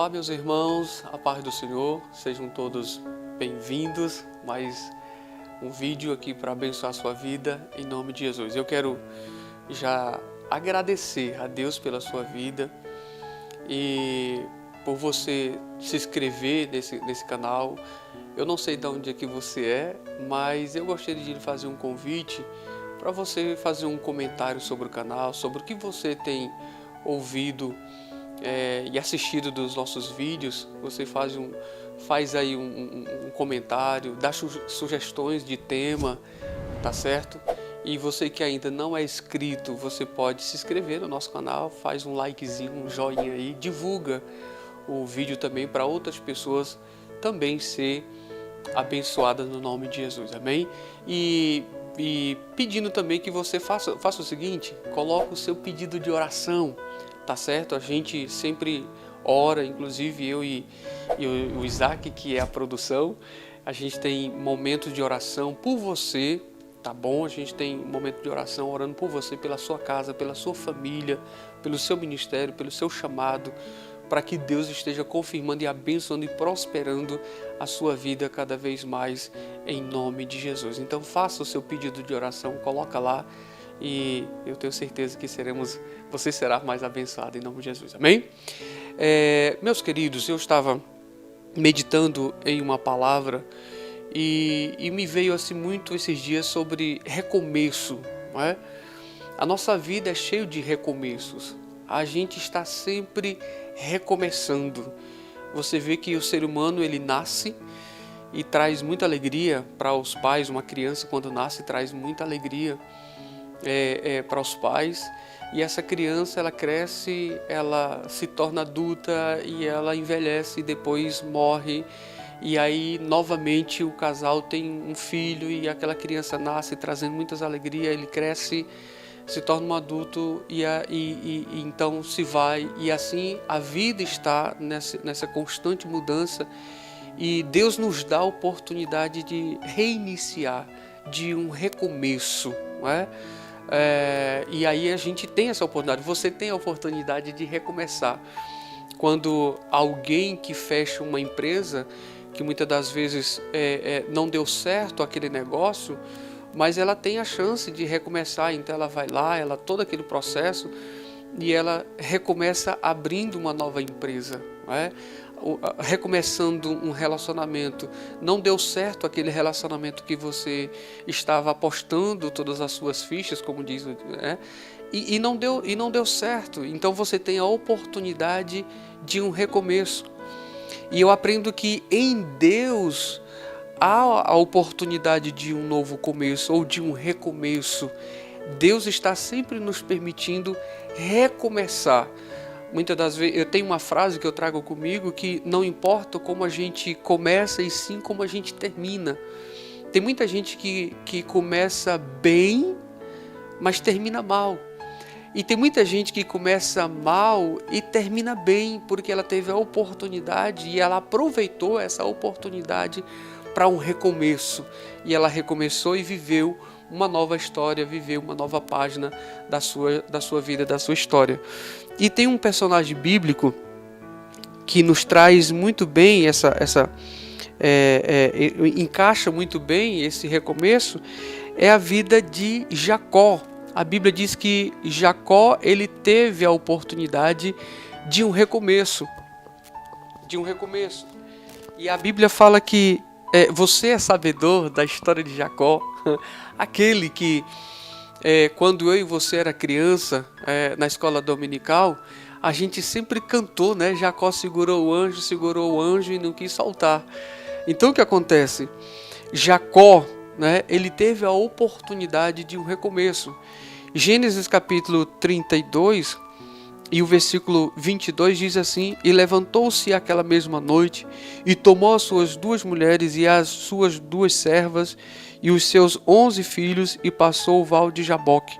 Olá, meus irmãos, a paz do Senhor, sejam todos bem-vindos. Mais um vídeo aqui para abençoar a sua vida, em nome de Jesus. Eu quero já agradecer a Deus pela sua vida e por você se inscrever nesse canal. Eu não sei de onde é que você é, mas eu gostaria de lhe fazer um convite para você fazer um comentário sobre o canal, sobre o que você tem ouvido e assistido dos nossos vídeos. Você faz aí um comentário, dá sugestões de tema, tá certo? E você que ainda não é inscrito, você pode se inscrever no nosso canal, faz um likezinho, um joinha aí, divulga o vídeo também para outras pessoas também ser abençoadas no nome de Jesus, amém? E pedindo também que você faça o seguinte, coloque o seu pedido de oração, tá certo? A gente sempre ora, inclusive eu e o Isaac, que é a produção, a gente tem momentos de oração por você, tá bom? A gente tem momento de oração orando por você, pela sua casa, pela sua família, pelo seu ministério, pelo seu chamado, para que Deus esteja confirmando e abençoando e prosperando a sua vida cada vez mais, em nome de Jesus. Então faça o seu pedido de oração, coloca lá e eu tenho certeza que você será mais abençoado em nome de Jesus, amém? Meus queridos, eu estava meditando em uma palavra e me veio assim muito esses dias sobre recomeço, não é? A nossa vida é cheia de recomeços, a gente está sempre recomeçando. Você vê que o ser humano, ele nasce e traz muita alegria para os pais. Uma criança, quando nasce, traz muita alegria para os pais, e essa criança, ela cresce, ela se torna adulta e ela envelhece e depois morre, e aí novamente o casal tem um filho e aquela criança nasce trazendo muitas alegrias, ele cresce, se torna um adulto e então se vai, e assim a vida está nessa constante mudança, e Deus nos dá a oportunidade de reiniciar, de um recomeço, não é? E aí a gente tem essa oportunidade, você tem a oportunidade de recomeçar. Quando alguém que fecha uma empresa, que muitas das vezes não deu certo aquele negócio, mas ela tem a chance de recomeçar, então ela vai lá, todo aquele processo, e ela recomeça abrindo uma nova empresa, não é? Recomeçando um relacionamento. Não deu certo aquele relacionamento que você estava apostando todas as suas fichas, como diz, né? E não deu certo. Então você tem a oportunidade de um recomeço. E eu aprendo que em Deus há a oportunidade de um novo começo ou de um recomeço. Deus está sempre nos permitindo recomeçar. Muitas das vezes, eu tenho uma frase que eu trago comigo, que não importa como a gente começa, e sim como a gente termina. Tem muita gente que começa bem, mas termina mal. E tem muita gente que começa mal e termina bem, porque ela teve a oportunidade e ela aproveitou essa oportunidade para um recomeço. E ela recomeçou e viveu uma nova história, viveu uma nova página da sua vida, da sua história. E tem um personagem bíblico que nos traz muito bem encaixa muito bem esse recomeço, é a vida de Jacó. A Bíblia diz que Jacó, ele teve a oportunidade de um recomeço. E a Bíblia fala que você é sabedor da história de Jacó, aquele que quando eu e você era criança, na escola dominical, a gente sempre cantou, né? Jacó segurou o anjo e não quis soltar. Então o que acontece? Jacó, né, ele teve a oportunidade de um recomeço. Gênesis capítulo 32 e o versículo 22 diz assim: E levantou-se aquela mesma noite e tomou as suas 2 mulheres e as suas 2 servas e os seus 11 filhos, e passou o val de Jaboque,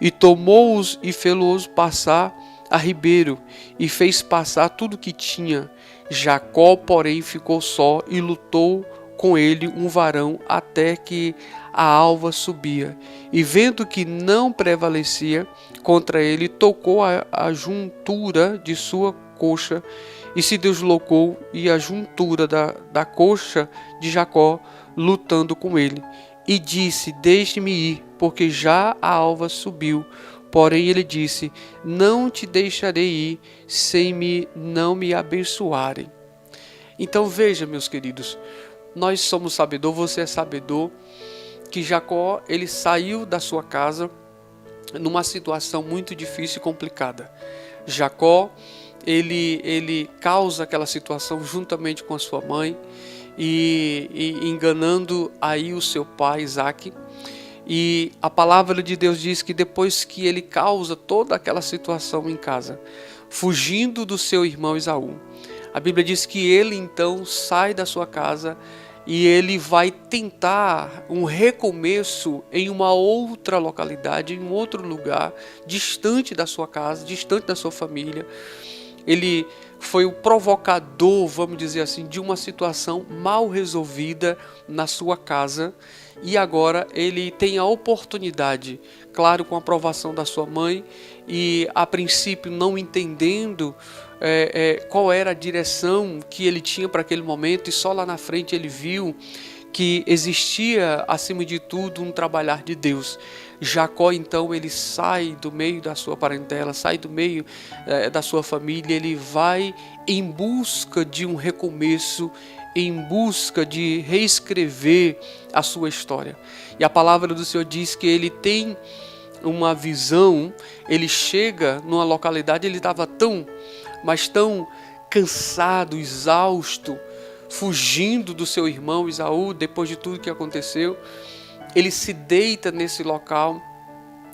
e tomou-os e fê-los passar a ribeiro, e fez passar tudo o que tinha. Jacó, porém, ficou só, e lutou com ele um varão até que a alva subia. E vendo que não prevalecia contra ele, tocou a juntura de sua coxa e se deslocou e a juntura da coxa de Jacó, lutando com ele. E disse: deixe-me ir, porque já a alva subiu. Porém ele disse: não te deixarei ir sem não me abençoarem. Então veja, meus queridos, nós somos sabedor, você é sabedor, que Jacó, ele saiu da sua casa numa situação muito difícil e complicada. Jacó, ele causa aquela situação juntamente com a sua mãe e enganando aí o seu pai Isaque. E a palavra de Deus diz que depois que ele causa toda aquela situação em casa, fugindo do seu irmão Esaú, a Bíblia diz que ele então sai da sua casa e ele vai tentar um recomeço em uma outra localidade, em um outro lugar, distante da sua casa, distante da sua família. Ele foi o provocador, vamos dizer assim, de uma situação mal resolvida na sua casa. E agora ele tem a oportunidade, claro, com a aprovação da sua mãe, e a princípio não entendendo qual era a direção que ele tinha para aquele momento, e só lá na frente ele viu que existia, acima de tudo, um trabalhar de Deus. Jacó, então, ele sai do meio da sua parentela, sai do meio da sua família, ele vai em busca de um recomeço, em busca de reescrever a sua história. E a palavra do Senhor diz que ele tem uma visão, ele chega numa localidade, ele estava tão cansado, exausto, fugindo do seu irmão Esaú, depois de tudo que aconteceu. Ele se deita nesse local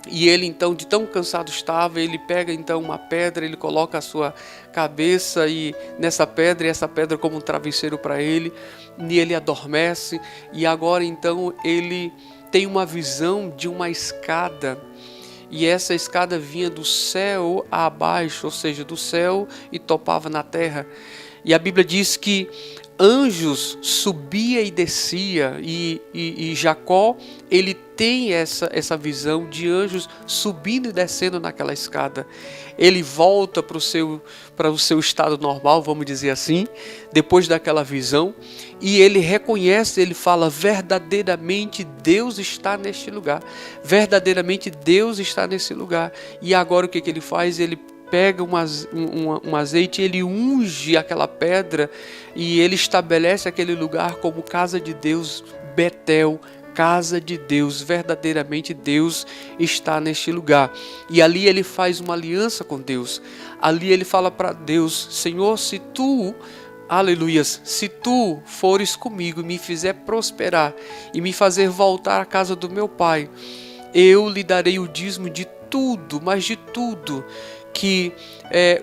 e ele então, de tão cansado estava, ele pega então uma pedra, ele coloca a sua cabeça e nessa pedra, e essa pedra como um travesseiro para ele, e ele adormece. E agora então ele tem uma visão de uma escada, e essa escada vinha do céu abaixo, ou seja, do céu e topava na terra. E a Bíblia diz que anjos subia e descia, e Jacó, ele tem essa visão de anjos subindo e descendo naquela escada. Ele volta para o seu estado normal, vamos dizer assim, depois daquela visão, e ele reconhece, ele fala: verdadeiramente Deus está neste lugar, verdadeiramente Deus está nesse lugar. E agora o que ele faz? Ele pega um azeite, ele unge aquela pedra e ele estabelece aquele lugar como casa de Deus, Betel, casa de Deus. Verdadeiramente Deus está neste lugar. E ali ele faz uma aliança com Deus. Ali ele fala para Deus: Senhor, se tu, aleluias, se tu fores comigo e me fizer prosperar e me fazer voltar à casa do meu pai, eu lhe darei o dízimo de tudo, mas de tudo que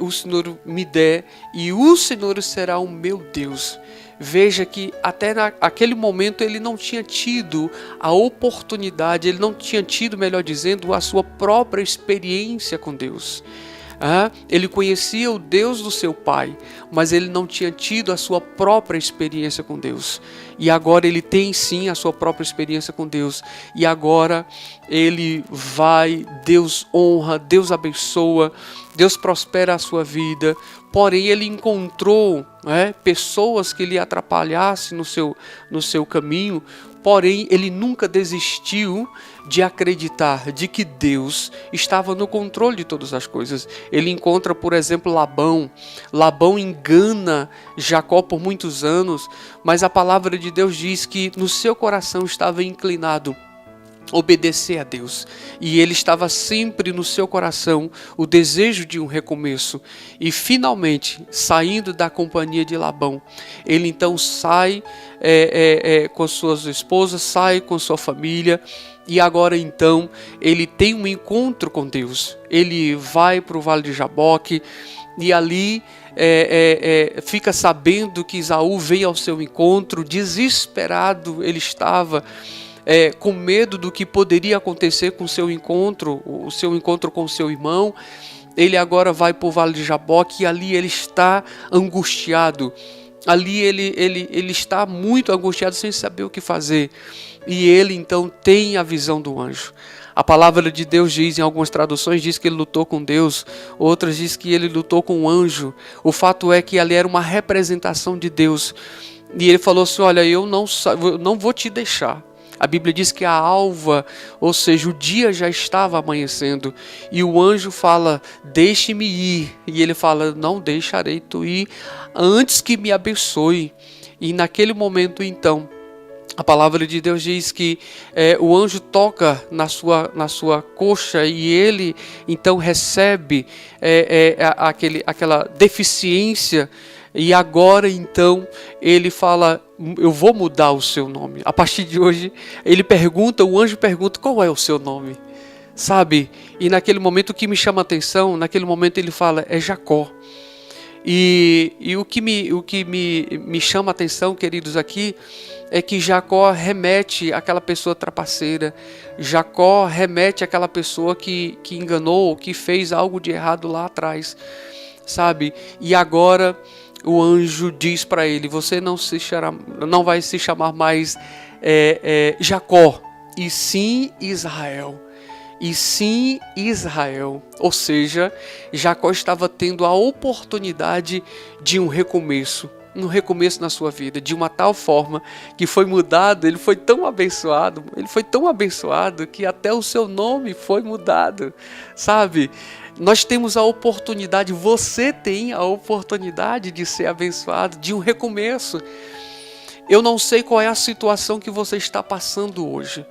o Senhor me der, e o Senhor será o meu Deus. Veja que até naquele momento ele não tinha tido a oportunidade, ele não tinha tido, melhor dizendo, a sua própria experiência com Deus. Ele conhecia o Deus do seu pai, mas ele não tinha tido a sua própria experiência com Deus. E agora ele tem sim a sua própria experiência com Deus. E agora ele vai, Deus honra, Deus abençoa, Deus prospera a sua vida. Porém ele encontrou pessoas que lhe atrapalhassem no seu caminho. Porém, ele nunca desistiu de acreditar de que Deus estava no controle de todas as coisas. Ele encontra, por exemplo, Labão. Labão engana Jacó por muitos anos, mas a palavra de Deus diz que no seu coração estava inclinado obedecer a Deus, e ele estava sempre no seu coração o desejo de um recomeço. E finalmente, saindo da companhia de Labão, ele então sai com suas esposas, sai com sua família, e agora então ele tem um encontro com Deus. Ele vai para o Vale de Jaboque e ali fica sabendo que Esaú vem ao seu encontro. Desesperado ele estava, com medo do que poderia acontecer com o seu encontro com o seu irmão. Ele agora vai para o Vale de Jaboque e ali ele está angustiado. Ali ele está muito angustiado, sem saber o que fazer. E ele então tem a visão do anjo. A palavra de Deus diz, em algumas traduções, diz que ele lutou com Deus, outras diz que ele lutou com um anjo. O fato é que ali era uma representação de Deus. E ele falou assim, olha, eu não vou te deixar. A Bíblia diz que a alva, ou seja, o dia já estava amanhecendo. E o anjo fala, deixe-me ir. E ele fala, não deixarei tu ir antes que me abençoe. E naquele momento, então, a palavra de Deus diz que o anjo toca na sua coxa e ele, então, recebe aquela deficiência. E agora, então, ele fala, eu vou mudar o seu nome. A partir de hoje, o anjo pergunta, qual é o seu nome? Sabe? E naquele momento, o que me chama a atenção, naquele momento ele fala, é Jacó. E o que me chama a atenção, queridos, aqui, é que Jacó remete àquela pessoa trapaceira. Jacó remete àquela pessoa que enganou, que fez algo de errado lá atrás. Sabe? E agora o anjo diz para ele, você não vai se chamar mais Jacó, e sim Israel. E sim Israel. Ou seja, Jacó estava tendo a oportunidade de um recomeço na sua vida, de uma tal forma que foi mudado, ele foi tão abençoado que até o seu nome foi mudado, sabe? Nós temos a oportunidade, você tem a oportunidade de ser abençoado, de um recomeço. Eu não sei qual é a situação que você está passando hoje.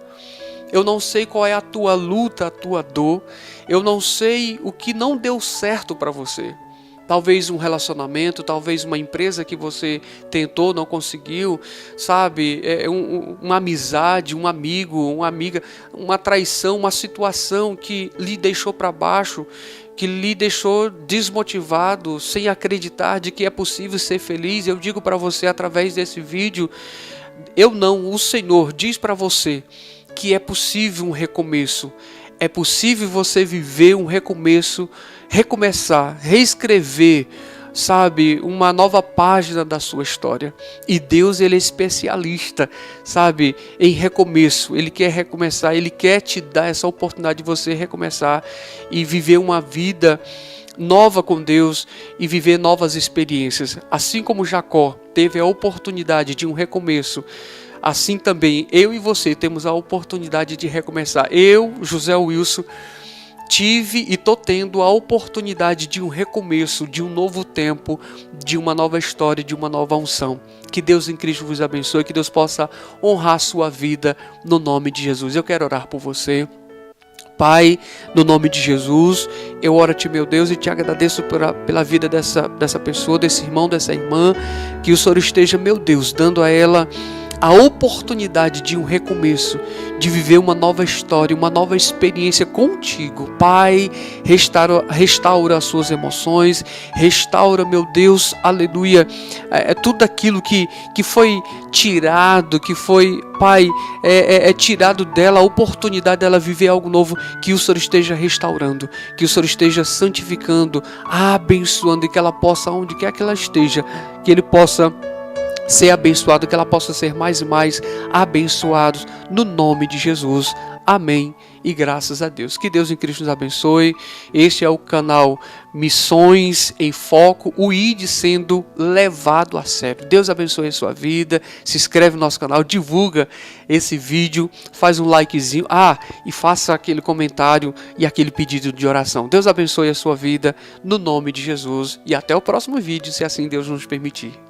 Eu não sei qual é a tua luta, a tua dor. Eu não sei o que não deu certo para você. Talvez um relacionamento, talvez uma empresa que você tentou, não conseguiu, sabe? Uma amizade, um amigo, uma amiga, uma traição, uma situação que lhe deixou para baixo, que lhe deixou desmotivado, sem acreditar de que é possível ser feliz. Eu digo para você através desse vídeo, o Senhor diz para você que é possível um recomeço. É possível você viver um recomeço, recomeçar, reescrever, sabe, uma nova página da sua história. E Deus, ele é especialista, sabe, em recomeço. Ele quer recomeçar, ele quer te dar essa oportunidade de você recomeçar e viver uma vida nova com Deus e viver novas experiências. Assim como Jacó teve a oportunidade de um recomeço, assim também eu e você temos a oportunidade de recomeçar. Eu, José Wilson, tive e estou tendo a oportunidade de um recomeço, de um novo tempo, de uma nova história, de uma nova unção. Que Deus em Cristo vos abençoe, que Deus possa honrar a sua vida no nome de Jesus. Eu quero orar por você. Pai, no nome de Jesus, eu oro-te, meu Deus, e te agradeço pela vida dessa pessoa, desse irmão, dessa irmã, que o Senhor esteja, meu Deus, dando a ela a oportunidade de um recomeço, de viver uma nova história, uma nova experiência contigo. Pai, restaura as suas emoções, restaura, meu Deus, aleluia, tudo aquilo que foi tirado, que foi, Pai, tirado dela, a oportunidade dela viver algo novo, que o Senhor esteja restaurando, que o Senhor esteja santificando, abençoando, e que ela possa, onde quer que ela esteja, que ele possa ser abençoado, que ela possa ser mais e mais abençoados no nome de Jesus. Amém e graças a Deus. Que Deus em Cristo nos abençoe. Este é o canal Missões em Foco, o ID sendo levado a sério. Deus abençoe a sua vida. Se inscreve no nosso canal, divulga esse vídeo, faz um likezinho, e faça aquele comentário e aquele pedido de oração. Deus abençoe a sua vida no nome de Jesus e até o próximo vídeo, se assim Deus nos permitir.